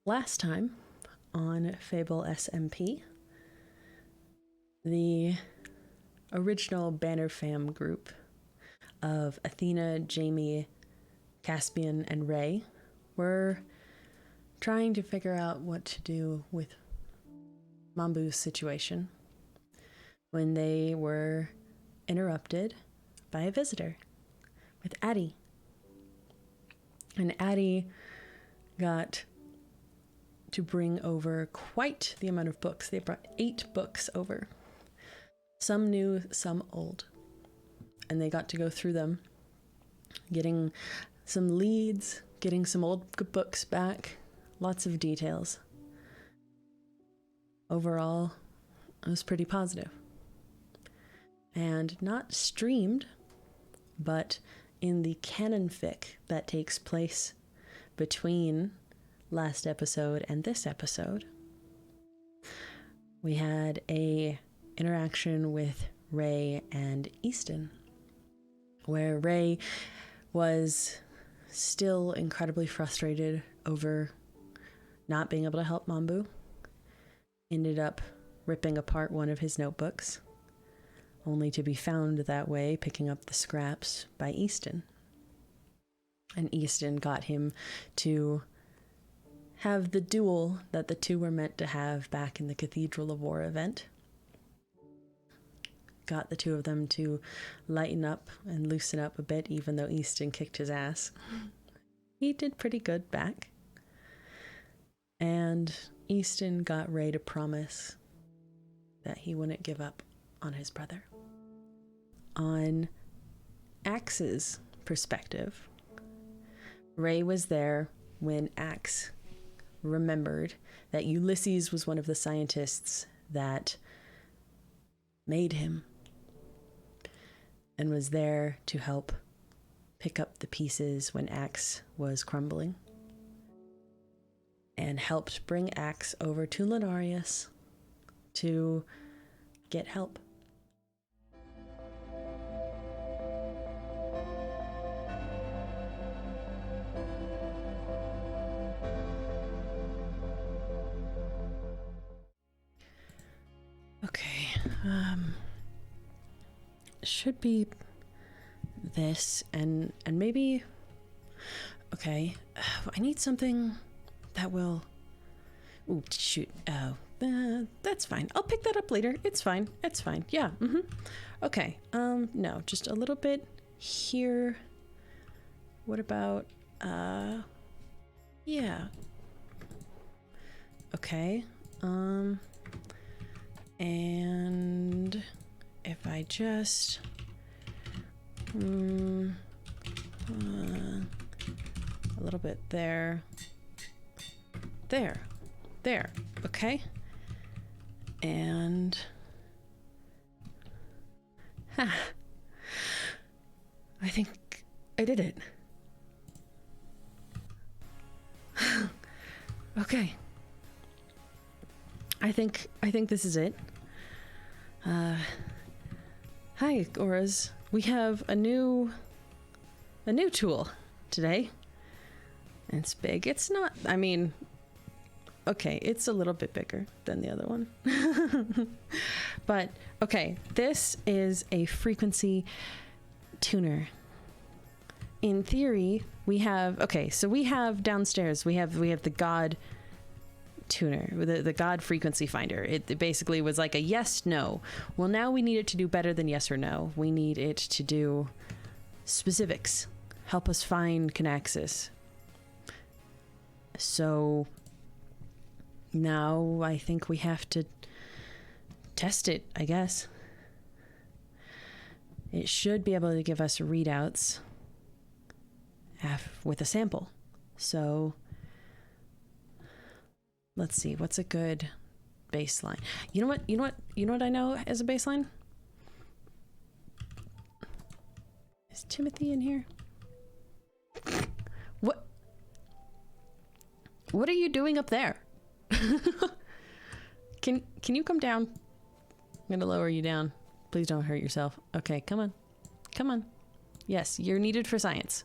Last time on FableSMP, the original Banner Fam group of Athena, Jamie, Caspian, and Rae were trying to figure out what to do with Mambu's situation when they were interrupted by a visitor with Addie. And Addie got to bring over quite the amount of books. They brought 8 books over. Some new, some old. And they got to go through them, getting some leads, getting some old books back, lots of details. Overall, it was pretty positive. And not streamed, but in the canon fic that takes place between last episode and this episode, we had a interaction with Rae and Easton, where Rae was still incredibly frustrated over not being able to help Mambu, ended up ripping apart one of his notebooks, only to be found that way picking up the scraps by Easton. And Easton got him to have the duel that the two were meant to have back in the Cathedral of War event. Got the two of them to lighten up and loosen up a bit, even though Easton kicked his ass. He did pretty good back. And Easton got Rae to promise that he wouldn't give up on his brother. On Axe's perspective, Rae was there when Axe remembered that Ulysses was one of the scientists that made him, and was there to help pick up the pieces when Axe was crumbling, and helped bring Axe over to Lenarius to get help. Okay, should be this, and maybe, okay, I need something that will, ooh, shoot, oh, that's fine, I'll pick that up later, it's fine, yeah, okay, no, just a little bit here, what about, yeah, okay, and if I just a little bit there, okay, and I think I did it. Okay, I think this is it. Hi, Auras. We have a new tool today. It's big. It's not, I mean, okay, it's a little bit bigger than the other one. But, okay, this is a frequency tuner. In theory, we have, okay, so we have downstairs, we have the God tuner, the God frequency finder. It basically was like a yes, no. Well, now we need it to do better than yes or no. We need it to do specifics, help us find Kinaxis. So now I think we have to test it, I guess. It should be able to give us readouts with a sample. So let's see, what's a good baseline? You know what I know as a baseline? Is Timothy in here? What are you doing up there? Can you come down? I'm gonna lower you down. Please don't hurt yourself. Okay, come on. Yes, you're needed for science.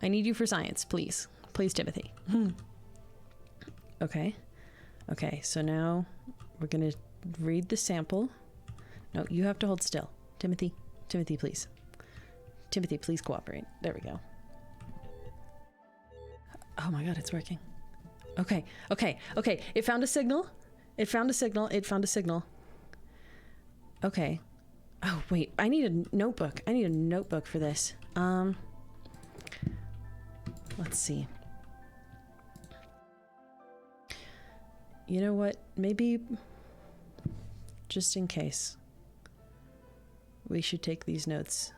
I need you for science, please. Please, Timothy. Okay. Okay, so now we're gonna read the sample. No, you have to hold still. Timothy, Timothy, please. Timothy, please cooperate. There we go. Oh my god, it's working. Okay, okay, okay. It found a signal. It found a signal. It found a signal. Okay. Oh, wait. I need a notebook. I need a notebook for this. Let's see. You know what? Maybe, just in case, we should take these notes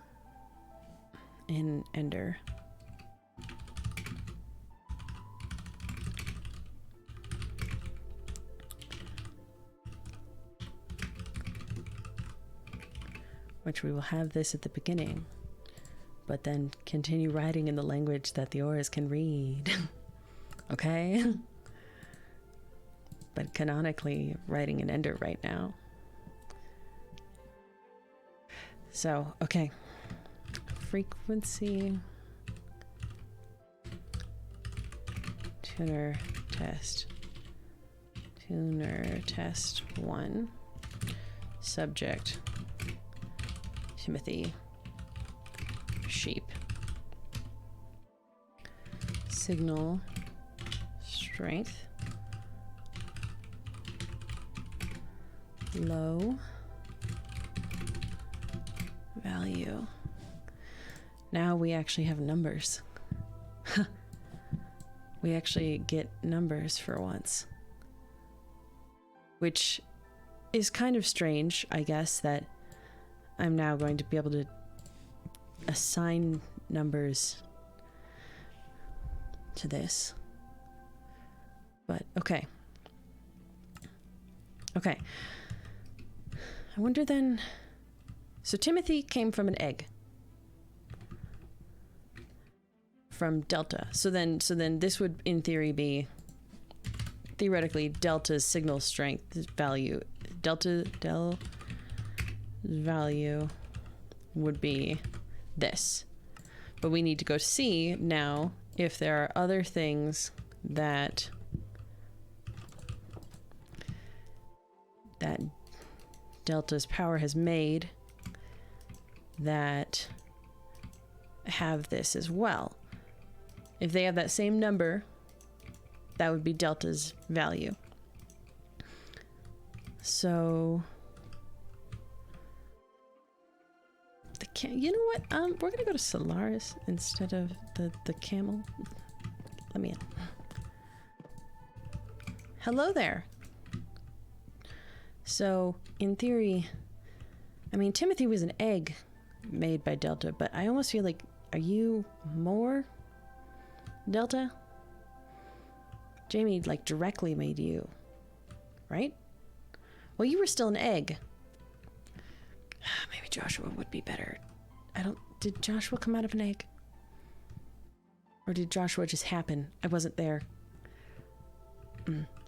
in Ender. Which we will have this at the beginning, but then continue writing in the language that the auras can read. Okay? But canonically writing in Ender right now. So, okay. Frequency. Tuner test. Tuner test 1. Subject. Timothy. Sheep. Signal. Strength. Low. Value. Now we actually have numbers. We actually get numbers for once. Which is kind of strange, I guess, that I'm now going to be able to assign numbers to this. But, okay. Okay. I wonder then... So Timothy came from an egg. From Delta. So then this would, in theory, be... Theoretically, Delta's signal strength value... Delta's value would be this. But we need to go see now if there are other things that Delta's power has made that have this as well. If they have that same number, that would be Delta's value. So you know what? We're gonna go to Solaris instead of the camel. Let me in. Hello there. So, in theory, I mean, Timothy was an egg made by Delta, but I almost feel like, are you more Delta? Jamie, like, directly made you, right? Well, you were still an egg. Maybe Joshua would be better. Did Joshua come out of an egg? Or did Joshua just happen? I wasn't there.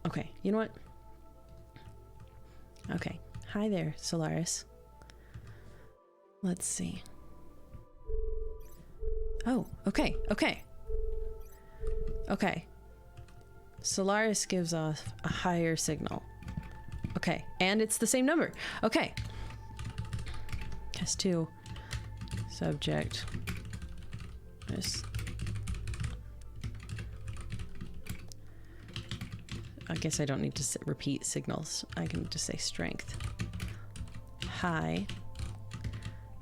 Okay, you know what? Okay. Hi there, Solaris. Let's see. Oh, okay, okay. Okay. Solaris gives off a higher signal. Okay, and it's the same number. Okay. S2. Subject. This. I guess I don't need to repeat signals. I can just say strength. High.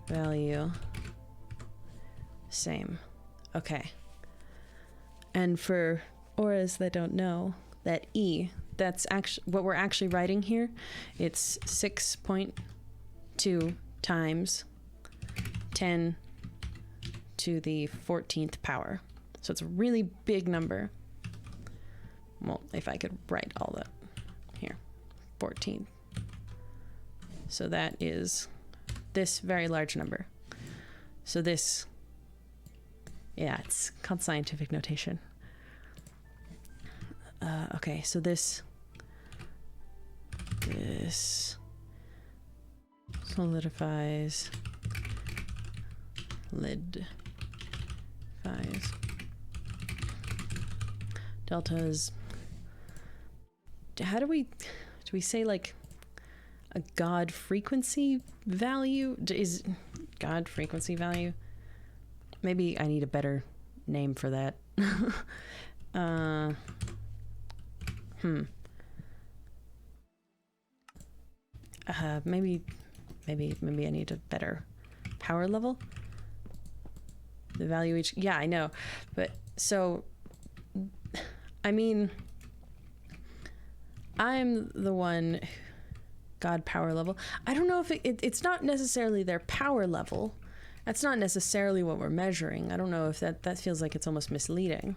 Value. Same. Okay. And for auras that don't know, that E, that's actually what we're actually writing here. It's 6.2 times 10 to the 14th power. So it's a really big number. Well, if I could write all that here, 14. So that is this very large number. So this, yeah, it's called scientific notation. Okay, so this solidifies, deltas how do we say like a God frequency value? Is God frequency value? Maybe I need a better name for that. Maybe I need a better power level. The value each, yeah, I know, but so, I mean, I'm the one, God power level. I don't know if it's not necessarily their power level. That's not necessarily what we're measuring. I don't know if that feels like it's almost misleading.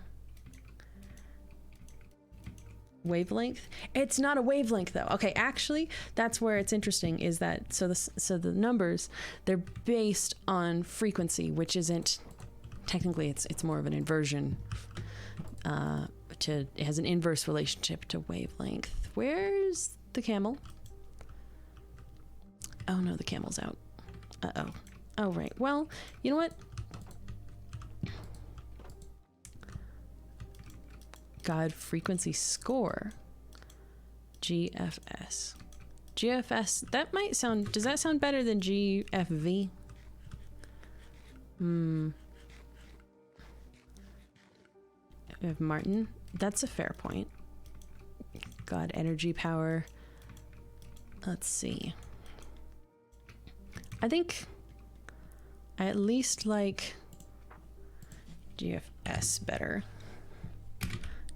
Wavelength? It's not a wavelength though. Okay, actually, that's where it's interesting, is that so the numbers, they're based on frequency, which isn't technically, it's more of an inversion. It has an inverse relationship to wavelength. Where's the camel? Oh no, the camel's out. Uh-oh. Oh right. Well, you know what? God frequency score. GFS. GFS, that might sound, does that sound better than GFV? We have Martin. That's a fair point. God energy power. Let's see. I think I at least like GFS better.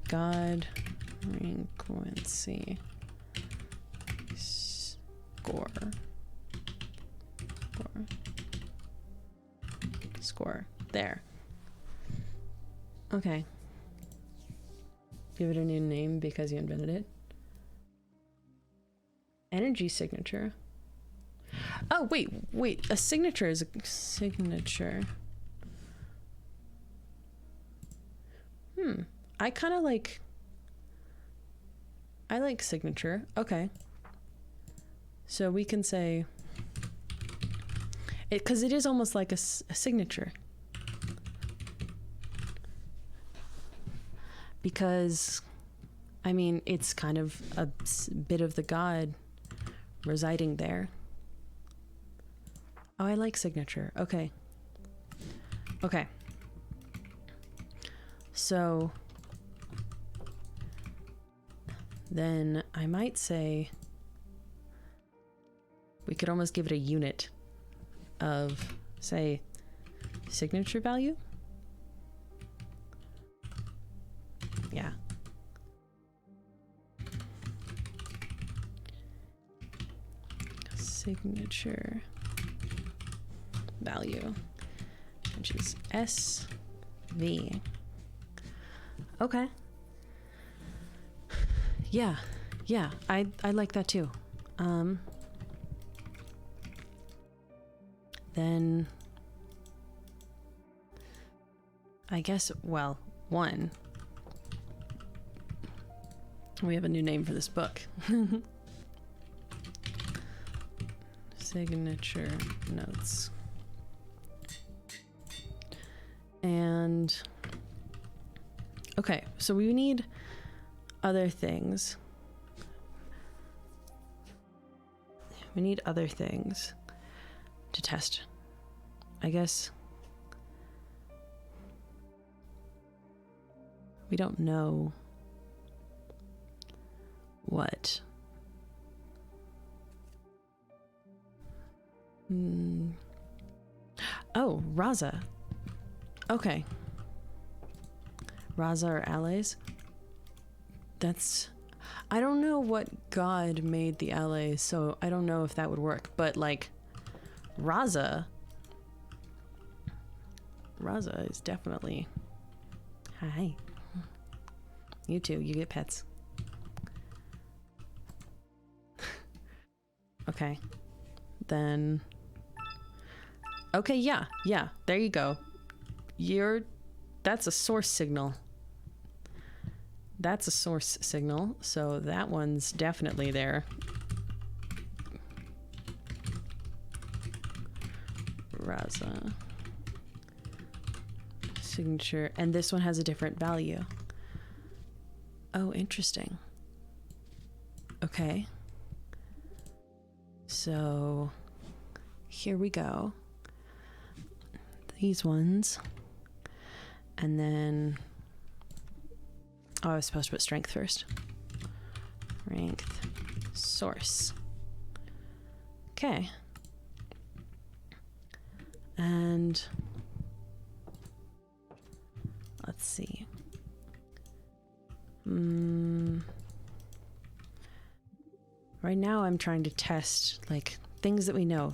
God frequency score. Score. There. Okay. Give it a new name because you invented it. Energy signature. Oh, wait. A signature is a signature. I kind of like... I like signature. Okay. So we can say... Because it is almost like a signature. Because, I mean, it's kind of a bit of the God residing there. Oh, I like signature. Okay. Okay. So then I might say we could almost give it a unit of, say, signature value. Yeah. Signature value, which is SV. Okay. Yeah, I like that too. Then I guess, well, one, we have a new name for this book. Signature notes. And okay, so we need other things. We need other things to test. I guess we don't know what. Oh, Raza. Okay. Raza or allies? That's... I don't know what god made the allies, so I don't know if that would work, but like Raza is definitely... Hi. You too, you get pets. Okay. Then... Okay, yeah, there you go. That's a source signal. That's a source signal, so that one's definitely there. Raza. Signature, and this one has a different value. Oh, interesting. Okay. So here we go. These ones. And then, oh, I was supposed to put strength first. Strength, source. Okay. And let's see. Right now I'm trying to test, like, things that we know.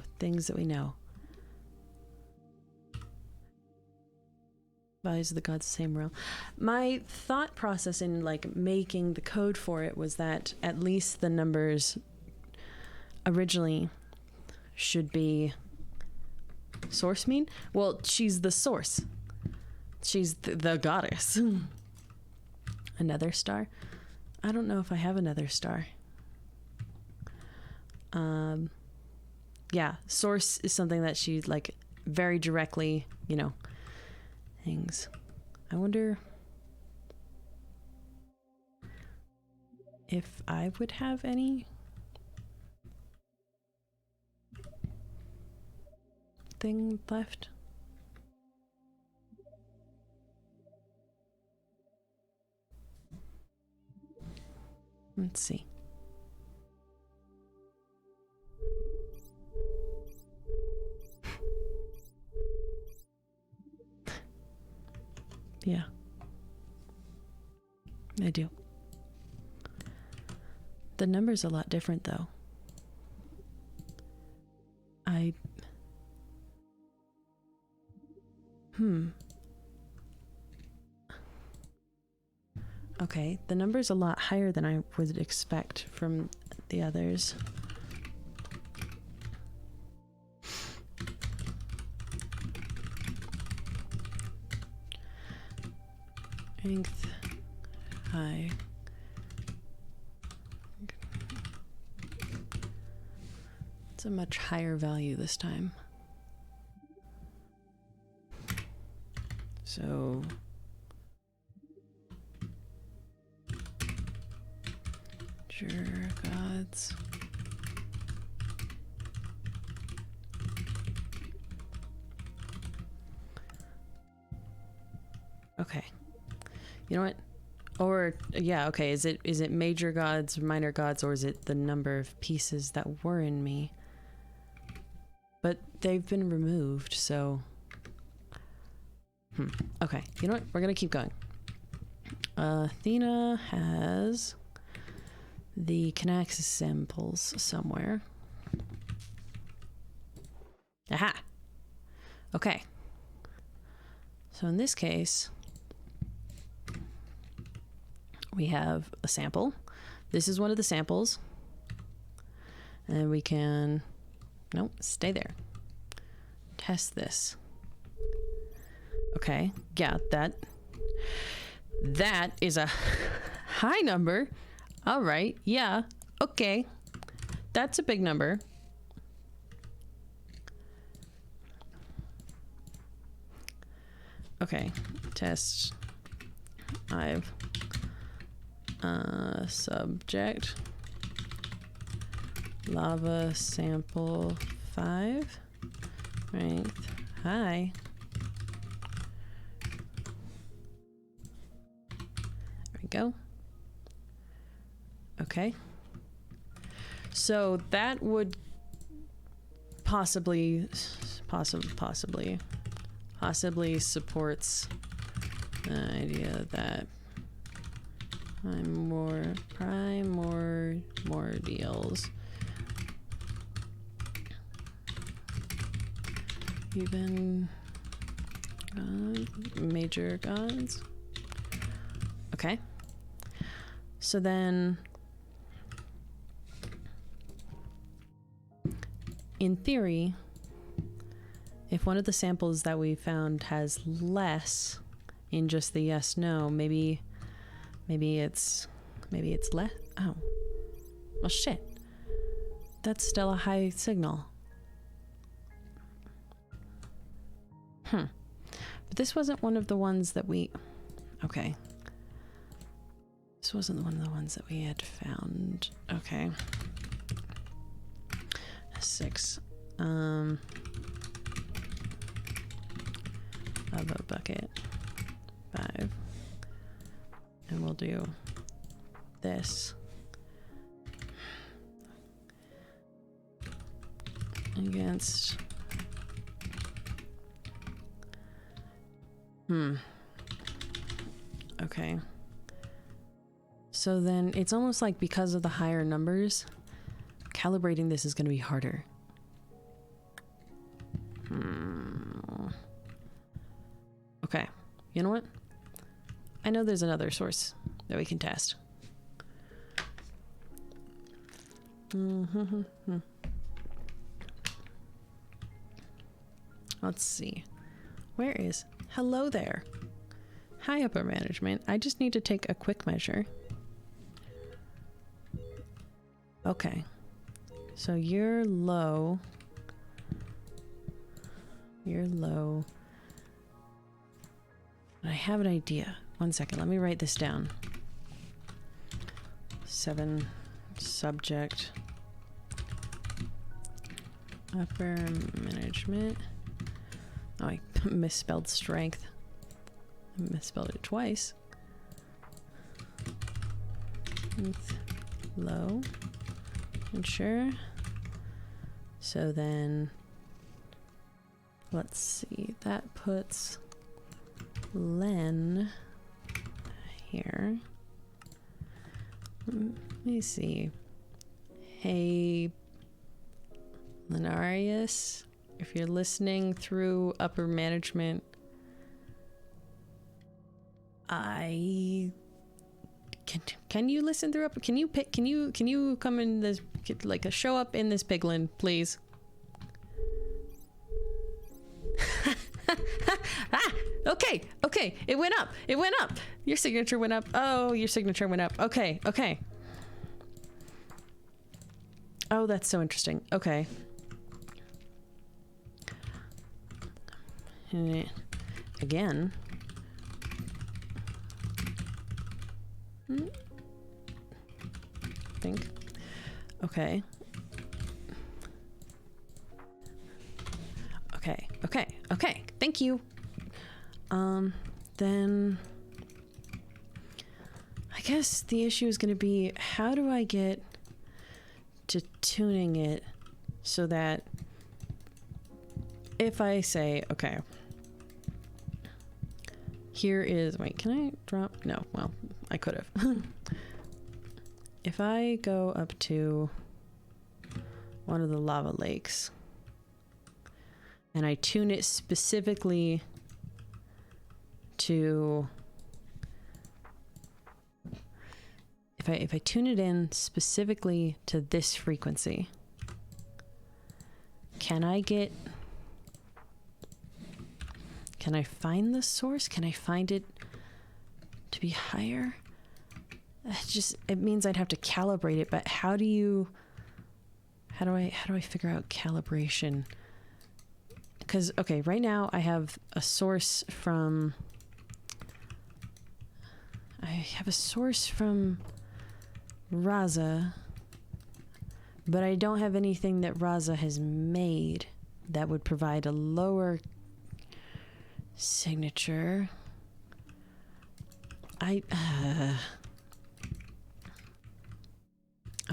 Values of the gods, same realm. My thought process in, like, making the code for it was that at least the numbers originally should be source mean? Well, she's the source. She's the goddess. Another star? I don't know if I have another star. Yeah, source is something that she, like, very directly, you know, things. I wonder if I would have any thing left. Let's see. Yeah, I do. The number's a lot different, though. Okay, the number's a lot higher than I would expect from the others. Strength, high. It's a much higher value this time. So sure, gods. Okay. You know what? Or yeah, okay, is it major gods, minor gods, or is it the number of pieces that were in me? But they've been removed, so okay, you know what? We're gonna keep going. Athena has the Kinaxis samples somewhere. Aha! Okay. So in this case, we have a sample. This is one of the samples. And we can, nope, stay there. Test this. Okay, yeah, that is a high number. All right, yeah, okay. That's a big number. Okay, test. I've subject lava sample 5 strength high. There we go. Okay, so that would possibly supports the idea that I'm more primordials, even major gods. Okay, so then in theory, if one of the samples that we found has less in just the yes no, maybe it's less. Oh, well, shit, that's still a high signal. But this wasn't one of the ones that we, okay, this this wasn't one of the ones that we had found. Okay. 6. Of a bucket. 5. And we'll do this. Against... Okay. So then it's almost like because of the higher numbers, calibrating this is going to be harder. Okay. You know what? I know there's another source that we can test. Let's see. Where is... Hello there. Hi, upper management. I just need to take a quick measure. Okay. So you're low. You're low. I have an idea. One second. Let me write this down. 7. Subject. Upper management. Oh, I misspelled strength. I misspelled it twice. Low. Ensure. So then, let's see. That puts Len here. Let me see. Hey, Lenarius. If you're listening through upper management, can you listen through upper? Can you come in this, like a show up in this piglin, please? Okay, it went up. Your signature went up. Oh, your signature went up. Okay. Oh, that's so interesting. Okay. Again. Think. Okay. Okay. Thank you. Then I guess the issue is going to be, how do I get to tuning it so that if I say, okay, here is, wait, can I drop? No, well, I could have. If I go up to one of the lava lakes and I tune it specifically to, if I tune it in specifically to this frequency, can I find the source? Can I find it to be higher? It means I'd have to calibrate it, but how do I figure out calibration? Because, okay, right now I have a source from Raza, but I don't have anything that Raza has made that would provide a lower signature.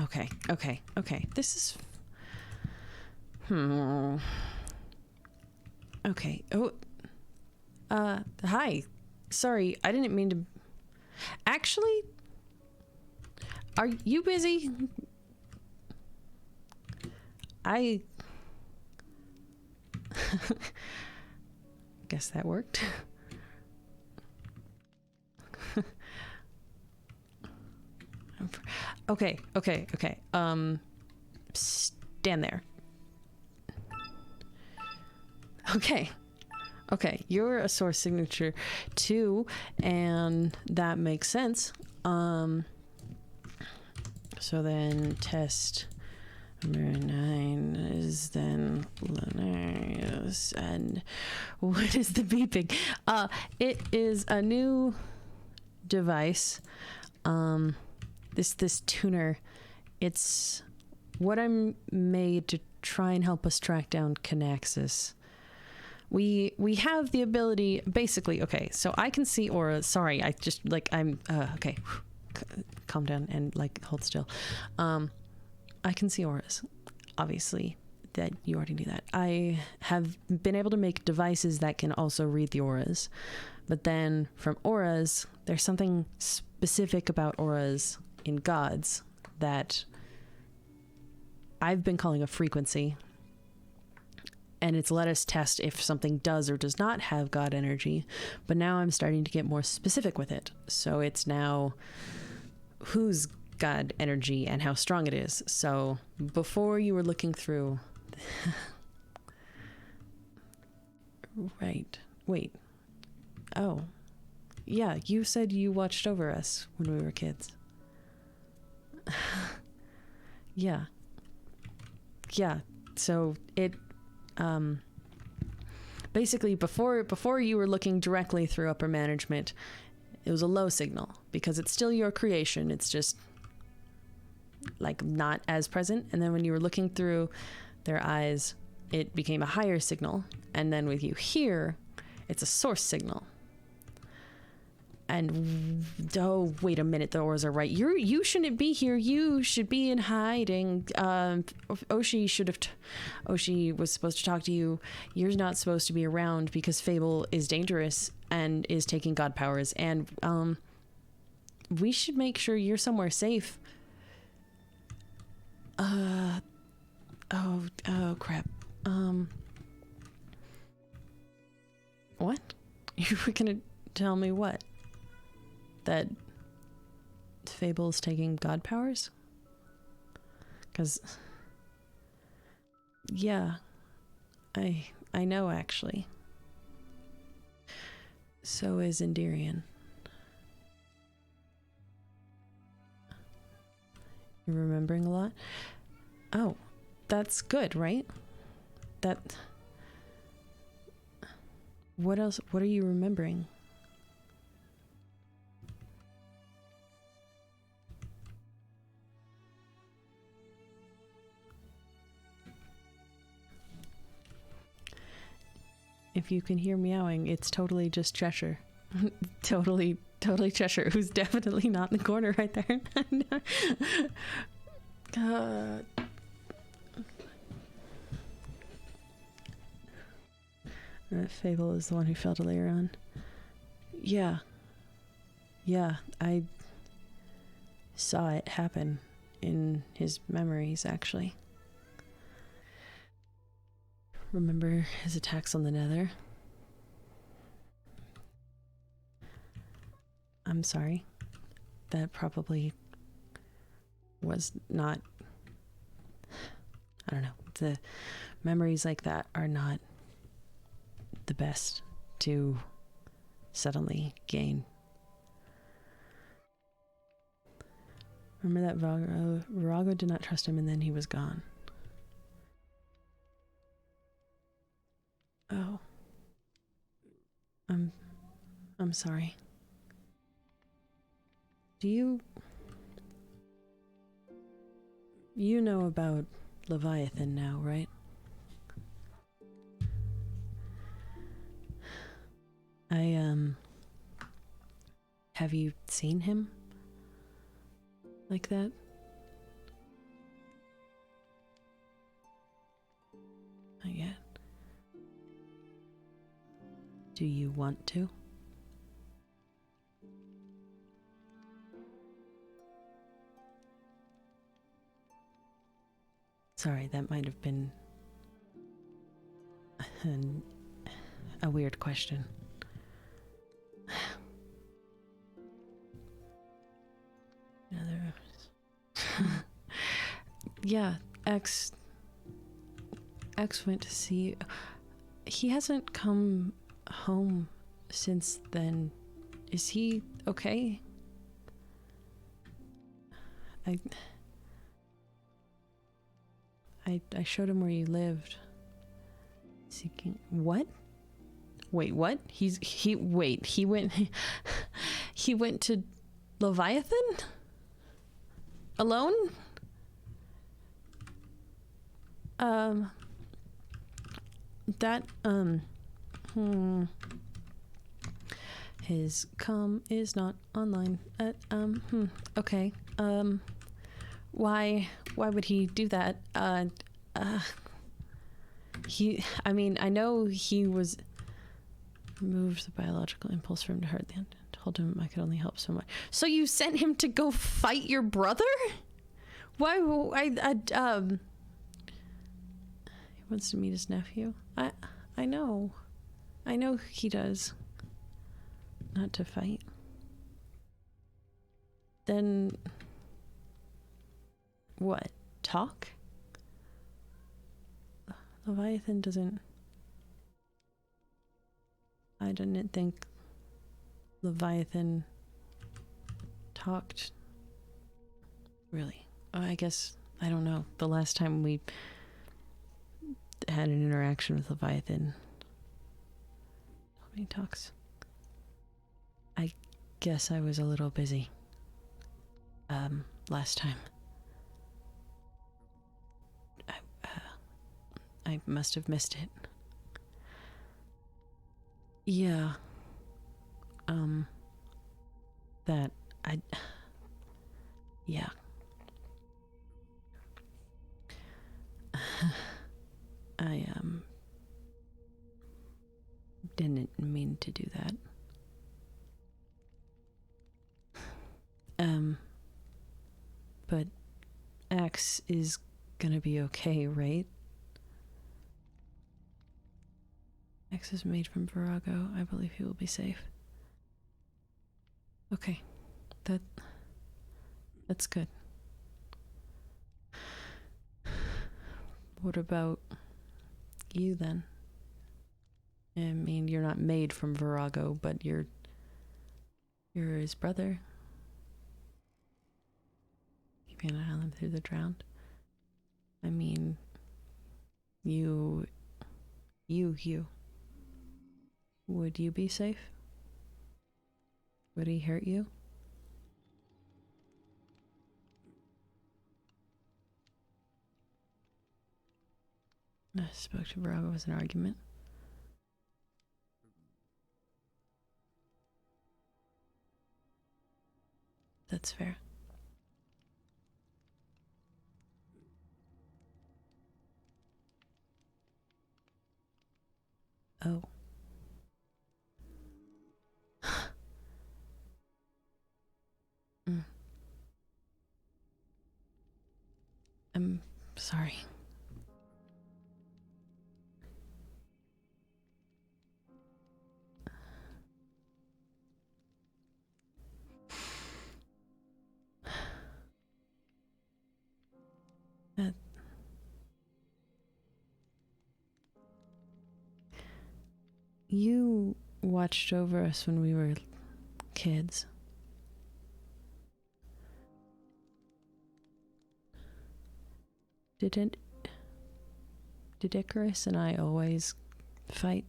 Okay. This is... Okay. Oh. Hi. Sorry, I didn't mean to... Actually, are you busy? Guess that worked. Okay. Stand there. Okay, you're a source signature too, and that makes sense. So then test number 9 is then Lenarius. And what is the beeping? It is a new device. This tuner, it's what I'm made to try and help us track down Canaxus. We have the ability, basically, okay, so I can see auras. Sorry, I just, like, I'm, okay, calm down and, like, hold still. I can see auras, obviously, that you already knew that. I have been able to make devices that can also read the auras, but then from auras, there's something specific about auras in gods that I've been calling a frequency, and it's let us test if something does or does not have god energy, but now I'm starting to get more specific with it. So it's now whose god energy and how strong it is. So before you were looking through right, wait, oh yeah, you said you watched over us when we were kids. Yeah, so it basically before you were looking directly through upper management, it was a low signal because it's still your creation, it's just like not as present. And then when you were looking through their eyes, it became a higher signal, and then with you here, it's a source signal. And oh, wait a minute, the auras are right. You shouldn't be here. You should be in hiding. Oshi was supposed to talk to you. You're not supposed to be around because Fable is dangerous and is taking god powers. And we should make sure you're somewhere safe. Oh crap. What? You were gonna tell me what? That Fable's taking god powers? Because yeah, I know actually. So is Endirian. You're remembering a lot? Oh, that's good, right? What else? What are you remembering? If you can hear meowing, it's totally just Cheshire. totally Cheshire, who's definitely not in the corner right there. God. Fable is the one who felt later on. Yeah, I saw it happen in his memories, actually. Remember his attacks on the Nether? I'm sorry. That probably was not... I don't know. The memories like that are not the best to suddenly gain. Remember that Virago did not trust him and then he was gone. Oh. I'm sorry. Do you know about Leviathan now, right? Have you seen him like that? Not yet. Do you want to? Sorry, that might have been a weird question. Yeah, X went to see... He hasn't come home since then. Is he okay? I showed him where you lived. Seeking... What? Wait, what? He went... He went to Leviathan? Alone? That, his comm is not online. Okay. Why would he do that? I mean, I know he was removed the biological impulse for him to hurt the end. Told him I could only help so much. So you sent him to go fight your brother? Why? He wants to meet his nephew. I know he does. Not to fight. Then what? Talk? Leviathan doesn't... I didn't think Leviathan talked. Really? I guess, I don't know. The last time we had an interaction with Leviathan, how many talks? I guess I was a little busy. Last time. I must have missed it. Yeah. Yeah. I, didn't mean to do that. But Axe is gonna be okay, right? Axe is made from Virago. I believe he will be safe. Okay. That's good. What about you then? I mean, you're not made from Virago, but you're his brother. Keeping an eye on him through the drowned. I mean, you. Would you be safe? Would he hurt you? I spoke to Virago as an argument. That's fair. Oh. I'm sorry. You watched over us when we were kids. Did Icarus and I always fight?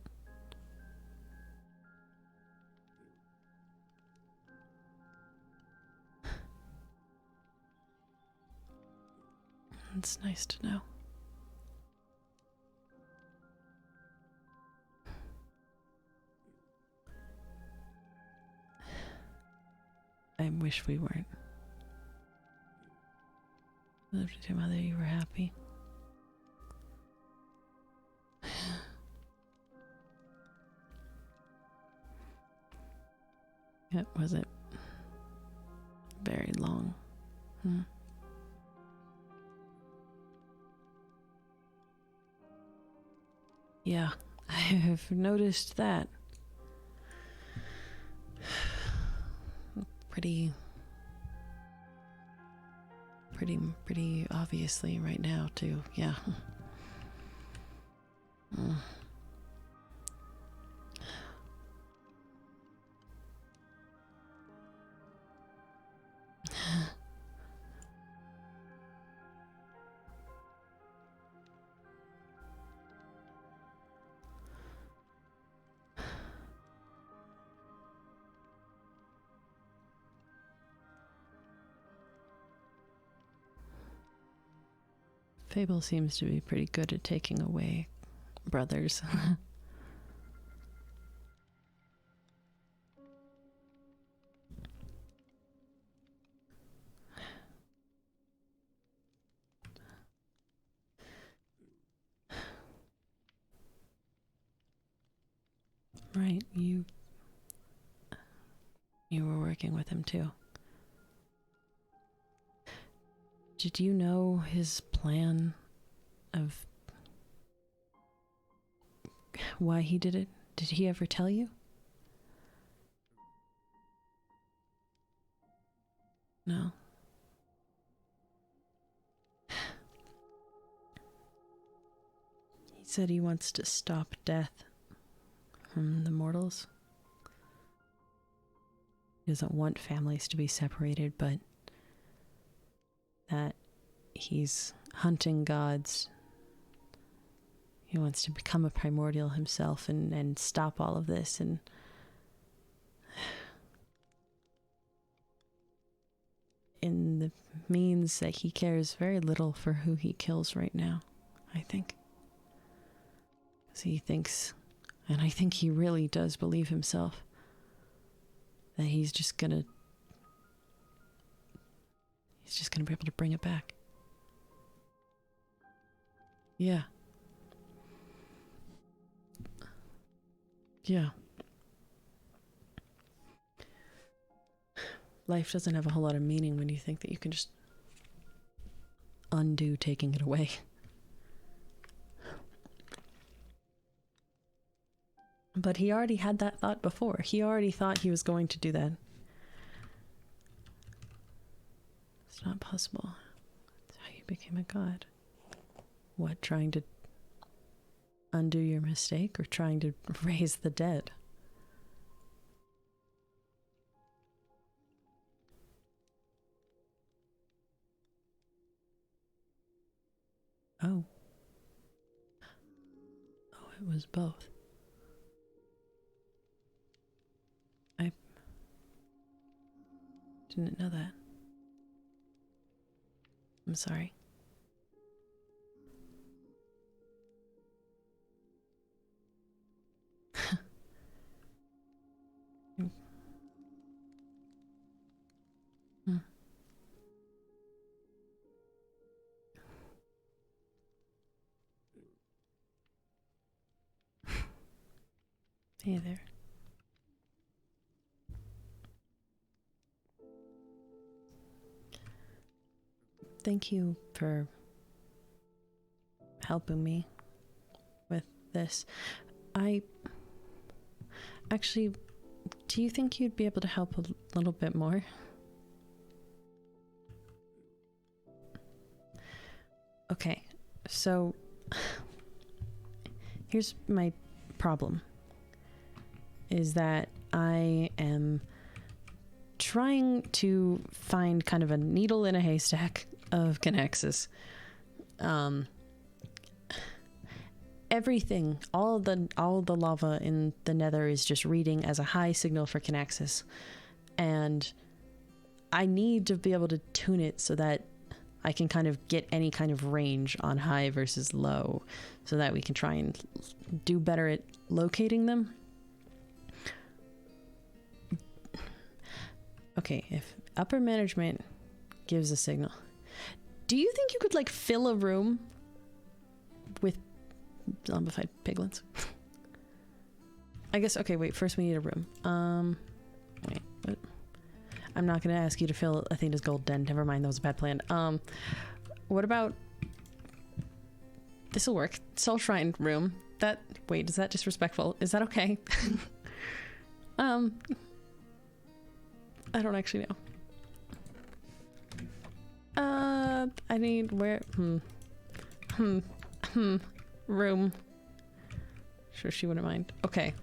It's nice to know. I wish we weren't. I loved your mother, you were happy. It wasn't very long. Yeah, I have noticed that. Pretty obviously right now too, yeah. Fable seems to be pretty good at taking away brothers. Right, you were working with him too. Did you know his plan of why he did it? Did he ever tell you? No. He said he wants to stop death from the mortals. He doesn't want families to be separated, but that he's hunting gods. He wants to become a primordial himself and stop all of this, and in the means that he cares very little for who he kills right now, I think. Because he thinks, and I think he really does believe himself, that he's just gonna be able to bring it back. Yeah. Yeah. Life doesn't have a whole lot of meaning when you think that you can just undo taking it away. But he already had that thought before. He already thought he was going to do that. It's not possible. That's how you became a god. What, trying to undo your mistake or trying to raise the dead? Oh. Oh, it was both. I didn't know that. I'm sorry. Hey there. Thank you for helping me with this. Actually, do you think you'd be able to help a little bit more? Okay, so here's my problem. Is that I am trying to find kind of a needle in a haystack of Connexus. Everything, all the lava in the Nether is just reading as a high signal for Connexus, and I need to be able to tune it so that I can kind of get any kind of range on high versus low, so that we can try and do better at locating them. Okay, if upper management gives a signal, do you think you could like fill a room with zombified piglins? I guess, okay, wait, first we need a room. Wait, what? I'm not gonna ask you to fill Athena's gold den. Never mind, that was a bad plan. What about, this'll work. Soul Shrine room. That, wait, is that disrespectful? Is that okay? I don't actually know. I need where, room. Sure, she wouldn't mind. Okay.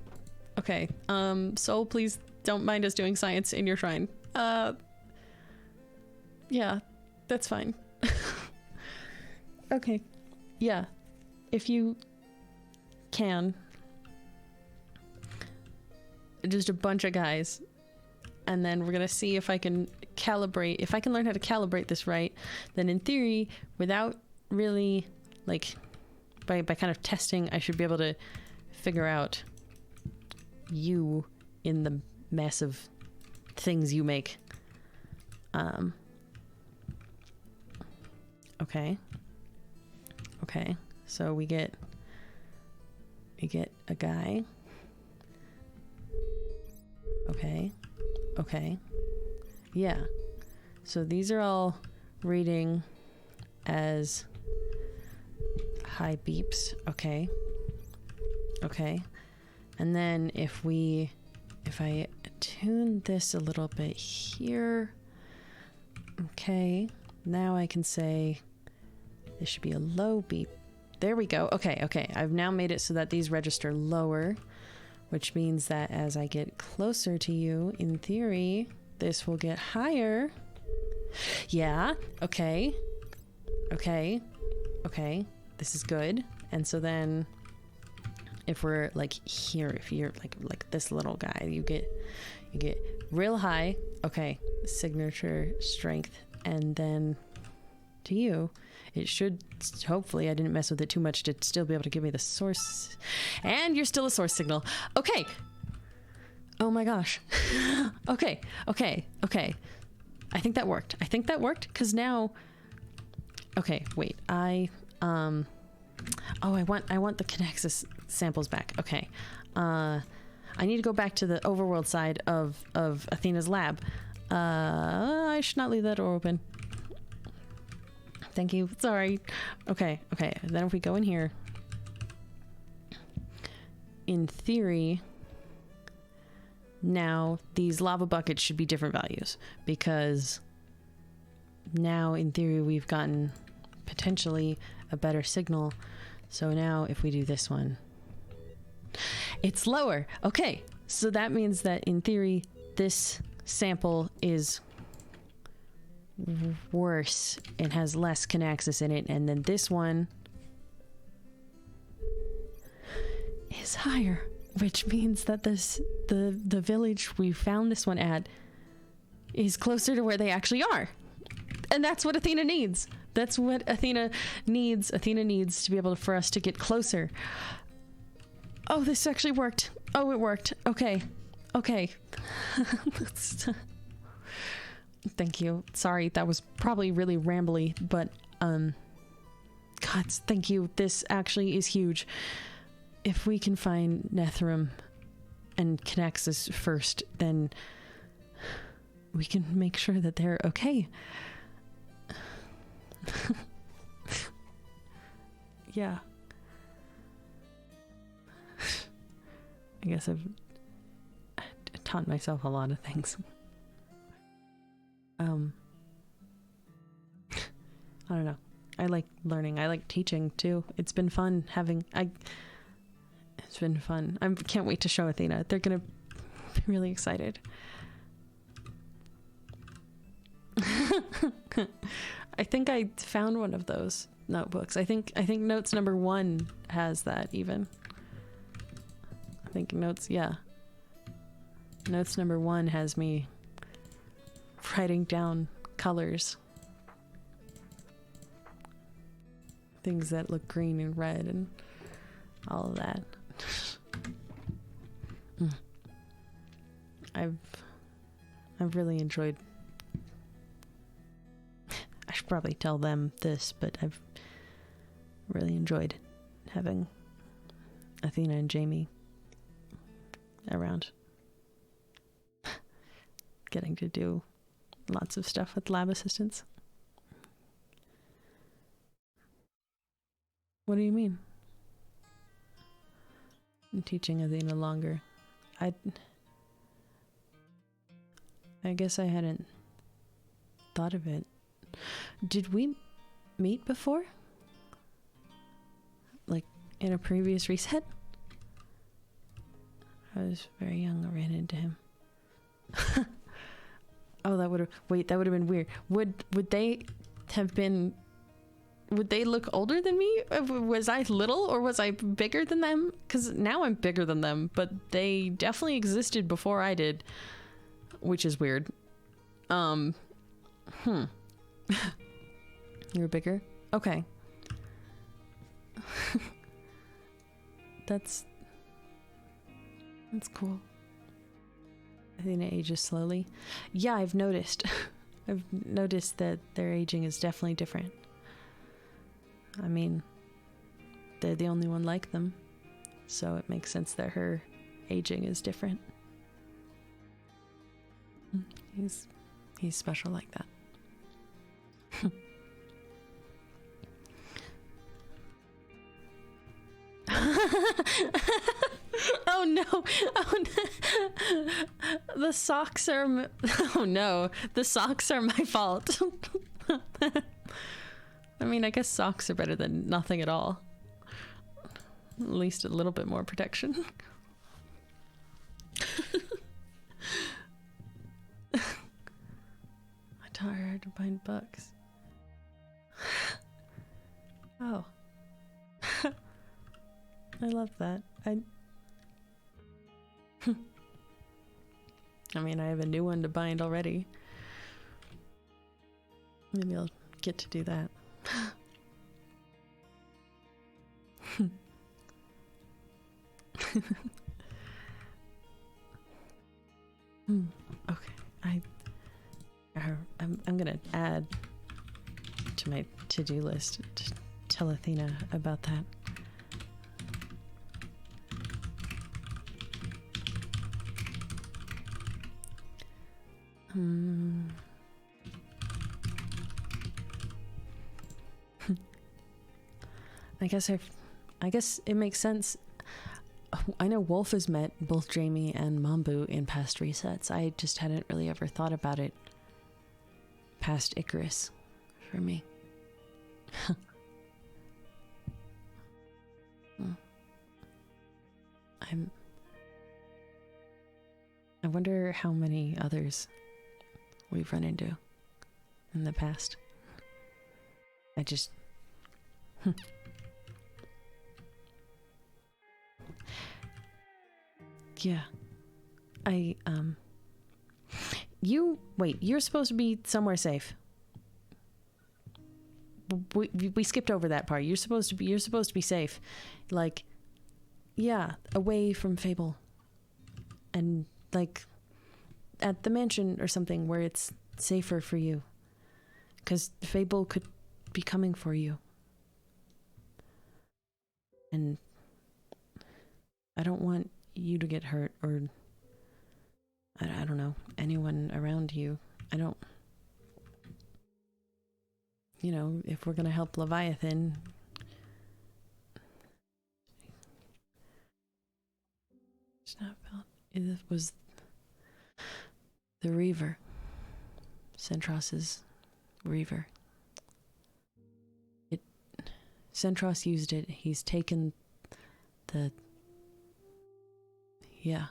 Okay. Soul, please don't mind us doing science in your shrine. Yeah, that's fine. Okay. Yeah. If you can. Just a bunch of guys. And then we're gonna see if I can calibrate. If I can learn how to calibrate this right, then in theory, without really, like, by kind of testing, I should be able to figure out you in the mess of things you make. Okay. Okay. So we get a guy. Okay. Okay. Yeah. So these are all reading as high beeps. Okay. Okay. And then if I tune this a little bit here. Okay. Now I can say this should be a low beep. There we go. Okay. Okay. I've now made it so that these register lower, which means that as I get closer to you, in theory, this will get higher. Yeah. Okay. Okay. Okay. This is good. And so then if we're like here, if you're like this little guy, you get real high. Okay. Signature strength. And then to you, it should, hopefully I didn't mess with it too much to still be able to give me the source. And you're still a source signal. Okay. Oh my gosh. Okay. Okay. Okay. I think that worked. I think that worked because now, okay, wait, oh, I want the Connexus samples back. Okay. I need to go back to the overworld side of Athena's lab. I should not leave that door open. Thank you. Sorry. Okay. Okay. Then if we go in here, in theory, now these lava buckets should be different values because now in theory we've gotten potentially a better signal. So now if we do this one, it's lower. Okay. So that means that in theory, this sample is worse and has less Connexus in it, and then this one is higher, which means that the village we found this one at is closer to where they actually are, and that's what Athena needs. That's what Athena needs. Athena needs to be able for us to get closer. Oh, this actually worked. Oh, it worked. Okay. Okay. Thank you. Sorry, that was probably really rambly, but God, thank you. This actually is huge. If we can find Netherim and Connexus first, then we can make sure that they're okay. Yeah. I guess I've taught myself a lot of things. I don't know. I like learning. I like teaching too. It's been fun it's been fun. I can't wait to show Athena. They're gonna be really excited. I think I found one of those notebooks. I think notes number 1 has that even. I think notes number 1 has me writing down colors. Things that look green and red and all of that. I've really enjoyed. I should probably tell them this, but I've really enjoyed having Athena and Jamie around. Getting to do lots of stuff with lab assistants. What do you mean? I'm teaching Athena longer. I guess I hadn't thought of it. Did we meet before? Like in a previous reset? I was very young. I ran into him. Oh, that would have been weird. Would they have been? Would they look older than me? Was I little or was I bigger than them? Because now I'm bigger than them, but they definitely existed before I did, which is weird. You're bigger? Okay. that's cool. Athena ages slowly. Yeah, I've noticed. I've noticed that their aging is definitely different. I mean, they're the only one like them, so it makes sense that her aging is different. He's special like that. Oh no! Oh no! The socks are. Oh no! The socks are my fault. I mean, I guess socks are better than nothing at all. At least a little bit more protection. I taught her how to bind books. Oh. I love that. I mean, I have a new one to bind already. Maybe I'll get to do that. Okay, I'm gonna add to my to-do list to tell Athena about that. I guess it makes sense. I know Wolf has met both Jamie and Mambu in past resets. I just hadn't really ever thought about it past Icarus for me. I wonder how many others we've run into in the past. I just... Yeah. Wait, you're supposed to be somewhere safe. We skipped over that part. You're supposed to be safe. Like, yeah, away from Fable. And, like, at the mansion or something where it's safer for you. Because Fable could be coming for you. And I don't want you to get hurt, or I don't know, anyone around you. I don't, you know, if we're gonna help Leviathan, it's not about, it was the Reaver, Centros's Reaver. Centros used it. He's taken the... Yeah.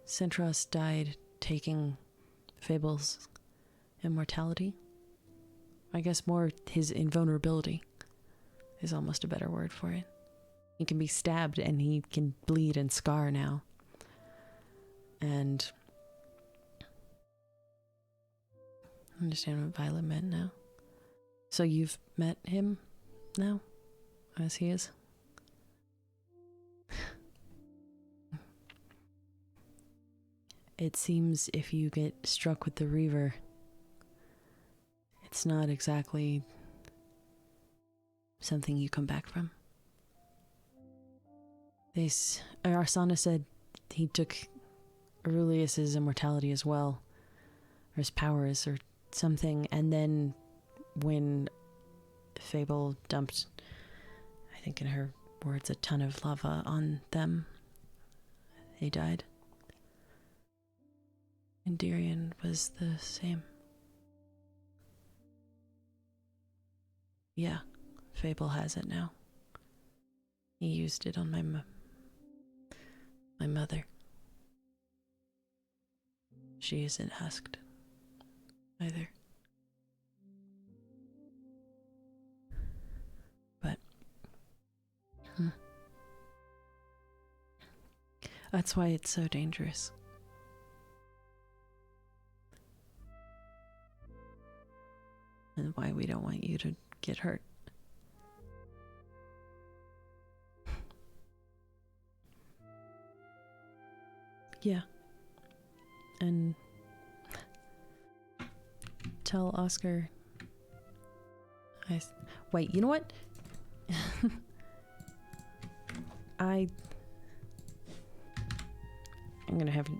Centros died taking Fable's immortality. I guess more his invulnerability is almost a better word for it. He can be stabbed and he can bleed and scar now. And I understand what Violet meant now. So you've met him now, as he is? It seems if you get struck with the Reaver, it's not exactly something you come back from. Arsana said he took Aurelius's immortality as well, or his powers or something, and then when Fable dumped, I think in her words, a ton of lava on them, they died. And Darian was the same. Yeah, Fable has it now. He used it on my mother. She isn't asked either. But that's why it's so dangerous. And why we don't want you to get hurt. Yeah. And tell Oscar wait, you know what? I'm gonna have you.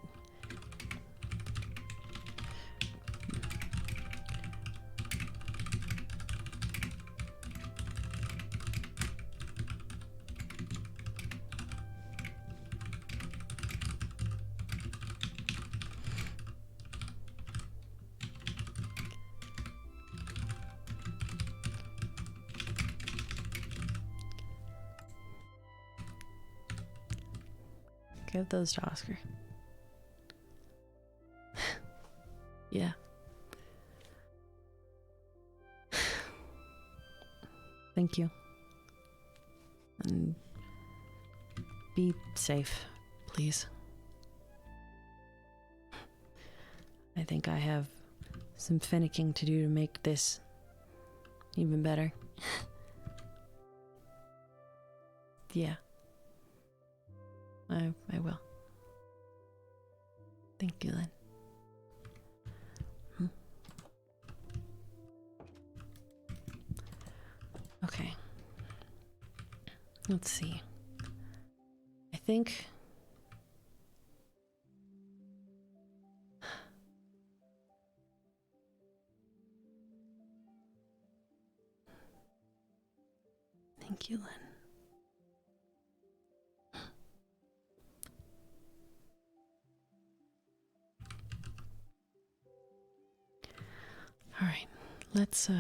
Give those to Oscar. Yeah. Thank you. And be safe, please. I think I have some finicking to do to make this even better. Yeah. I will. Thank you, Lynn. Okay. Let's see. I think... Thank you, Lynn. All right, let's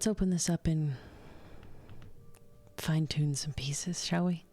open this up and fine-tune some pieces, shall we?